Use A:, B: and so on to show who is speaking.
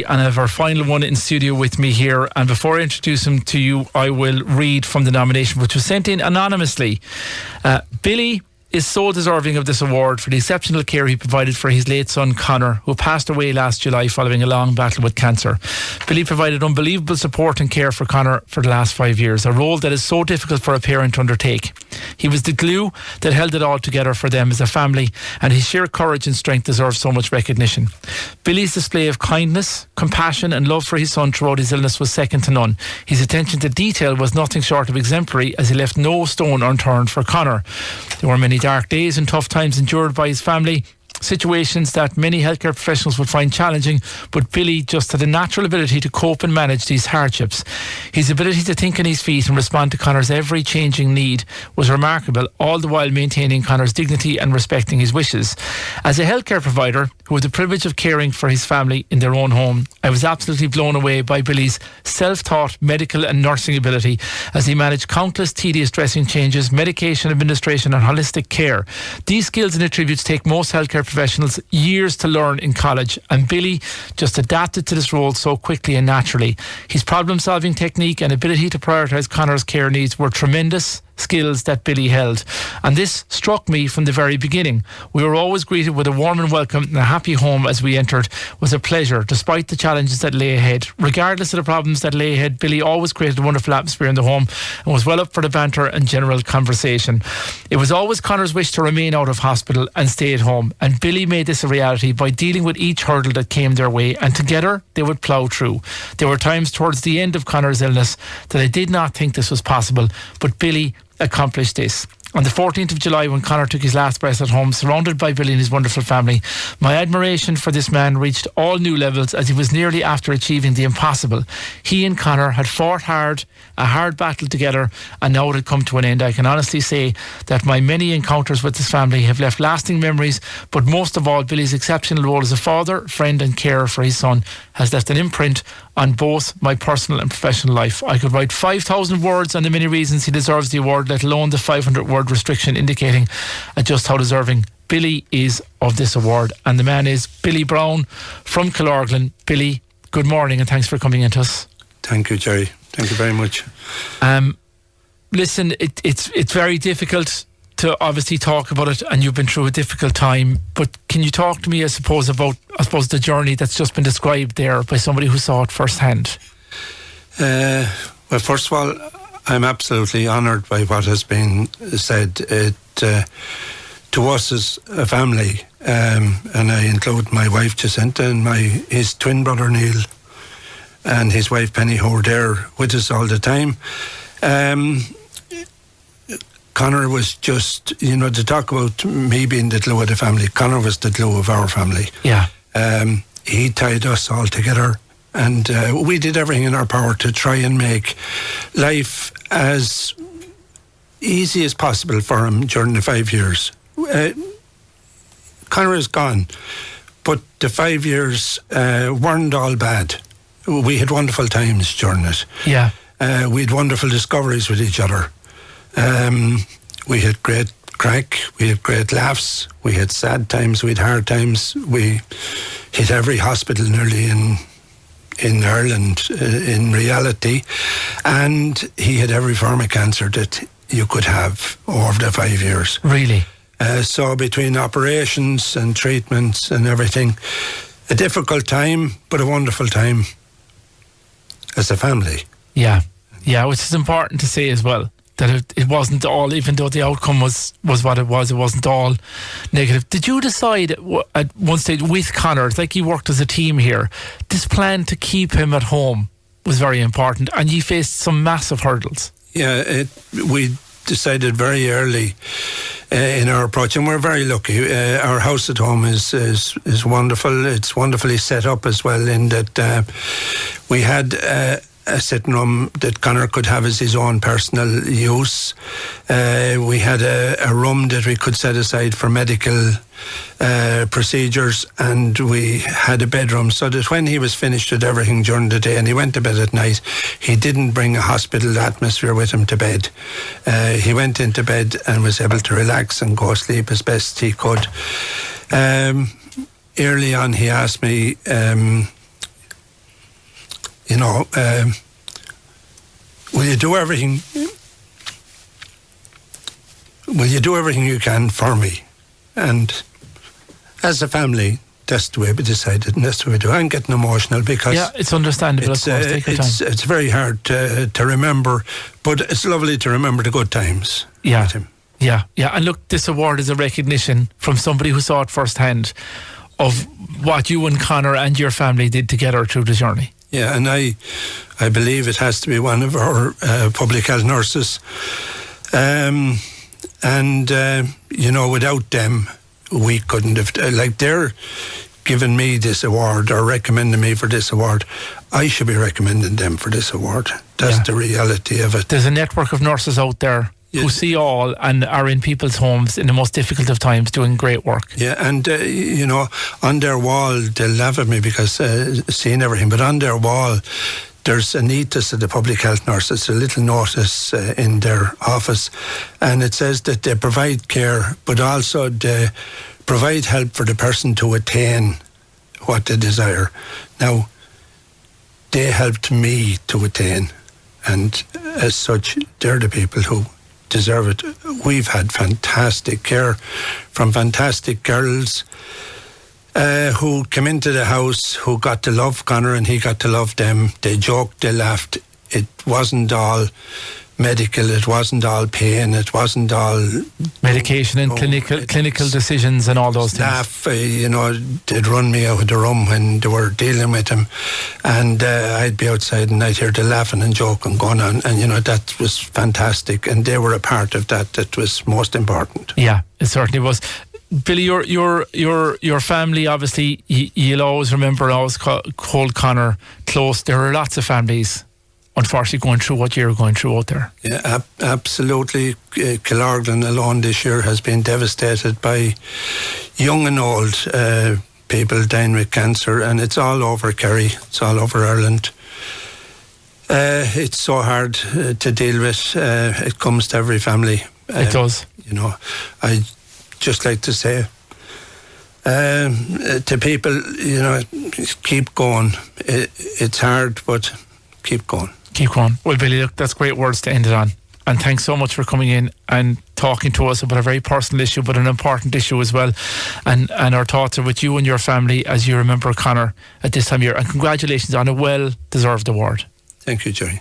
A: And I have our final one in studio with me here. And before I introduce him to you, I will read from the nomination, which was sent in anonymously. Billy is so deserving of this award for the exceptional care he provided for his late son Conor, who passed away last July following a long battle with cancer. Billy provided unbelievable support and care for Conor for the last 5 years, a role that is so difficult for a parent to undertake. He was the glue that held it all together for them as a family, and his sheer courage and strength deserves so much recognition. Billy's display of kindness, compassion and love for his son throughout his illness was second to none. His attention to detail was nothing short of exemplary, as he left no stone unturned for Conor. There were many dark days and tough times endured by his family, situations that many healthcare professionals would find challenging, but Billy just had a natural ability to cope and manage these hardships. His ability to think on his feet and respond to Conor's every changing need was remarkable, all the while maintaining Conor's dignity and respecting his wishes. As a healthcare provider who had the privilege of caring for his family in their own home, I was absolutely blown away by Billy's self-taught medical and nursing ability as he managed countless tedious dressing changes, medication administration and holistic care. These skills and attributes take most healthcare professionals years to learn in college, and Billy just adapted to this role so quickly and naturally. His problem-solving technique and ability to prioritise Conor's care needs were tremendous skills that Billy held, and this struck me from the very beginning. We were always greeted with a warm and welcome and a happy home as we entered. It was a pleasure despite the challenges that lay ahead. Regardless of the problems that lay ahead, Billy always created a wonderful atmosphere in the home and was well up for the banter and general conversation. It was always Conor's wish to remain out of hospital and stay at home, and Billy made this a reality by dealing with each hurdle that came their way, and together they would plough through. There were times towards the end of Conor's illness that I did not think this was possible, but Billy accomplished this. On the 14th of July, when Conor took his last breath at home, surrounded by Billy and his wonderful family, my admiration for this man reached all new levels as he was nearly after achieving the impossible. He and Conor had fought hard, a hard battle together, and now it had come to an end. I can honestly say that my many encounters with his family have left lasting memories, but most of all, Billy's exceptional role as a father, friend and carer for his son has left an imprint on both my personal and professional life. I could write 5,000 words on the many reasons he deserves the award, let alone the 500-word restriction indicating just how deserving Billy is of this award. And the man is Billy Browne from Killorglin. Billy, good morning and thanks for coming in to us.
B: Thank you, Jerry. Thank you very much.
A: Listen, it's very difficult to obviously talk about it, and you've been through a difficult time, but can you talk to me, I suppose, about the journey that's just been described there by somebody who saw it firsthand?
B: Well, first of all, I'm absolutely honoured by what has been said. To us as a family, and I include my wife Jacinta and his twin brother Neil and his wife Penny, who were there with us all the time. Conor was just, to talk about me being the glue of the family, Conor was the glue of our family.
A: Yeah.
B: He tied us all together, and we did everything in our power to try and make life as easy as possible for him during the 5 years. Conor is gone, but the 5 years weren't all bad. We had wonderful times during it.
A: Yeah.
B: We had wonderful discoveries with each other. We had great crack, we had great laughs, we had sad times, we had hard times. We hit every hospital nearly in Ireland in reality, and he had every form of cancer that you could have over the 5 years.
A: Really?
B: So between operations and treatments and everything, a difficult time, but a wonderful time as a family.
A: Yeah, which is important to say as well, that it wasn't all, even though the outcome was what it wasn't all negative. Did you decide at one stage with Conor, it's like you worked as a team here, this plan to keep him at home was very important, and you faced some massive hurdles?
B: Yeah, we decided very early in our approach, and we're very lucky. Our house at home is wonderful. It's wonderfully set up as well, in that we had a sitting room that Conor could have as his own personal use. We had a room that we could set aside for medical procedures, and we had a bedroom, so that when he was finished with everything during the day and he went to bed at night, he didn't bring a hospital atmosphere with him to bed. He went into bed and was able to relax and go to sleep as best he could. Early on he asked me, you know, will you do everything? Will you do everything you can for me? And as a family, that's the way we decided, and that's the way we do. I'm getting emotional because
A: it's understandable. Of course, take your time.
B: It's very hard to remember, but it's lovely to remember the good times. With him.
A: Yeah. And look, this award is a recognition from somebody who saw it firsthand of what you and Conor and your family did together through the journey.
B: Yeah, and I believe it has to be one of our public health nurses. You know, without them, we couldn't have, like, they're giving me this award or recommending me for this award. I should be recommending them for this award. That's the reality of it.
A: There's a network of nurses out there who see all and are in people's homes in the most difficult of times doing great work.
B: Yeah, and, you know, on their wall, they'll laugh at me because seeing everything, but on their wall, there's a notice of the public health nurses, a little notice in their office, and it says that they provide care, but also they provide help for the person to attain what they desire. Now, they helped me to attain, and as such, they're the people who deserve it. We've had fantastic care from fantastic girls who came into the house, who got to love Conor and he got to love them. They joked, they laughed. It wasn't all medical, it wasn't all pain, it wasn't all
A: medication and clinical decisions and all those
B: staff,
A: things.
B: You know, they'd run me out of the room when they were dealing with him, and I'd be outside and I'd hear the laughing and joking going on, and you know, that was fantastic, and they were a part of that. That was most important.
A: Yeah, it certainly was. Billy, your family, obviously, you'll always remember, always hold Conor close. There are lots of families, unfortunately, going through what you're going through out there.
B: Yeah, absolutely. Killorglin alone this year has been devastated by young and old people dying with cancer, and it's all over Kerry. It's all over Ireland. It's so hard to deal with. It comes to every family.
A: It does.
B: You know, I just like to say to people, you know, keep going. It's hard, but keep going. Keep going.
A: Well, Billy, look, that's great words to end it on. And thanks so much for coming in and talking to us about a very personal issue, but an important issue as well. And our thoughts are with you and your family as you remember Conor at this time of year. And congratulations on a well-deserved award.
B: Thank you, Jerry.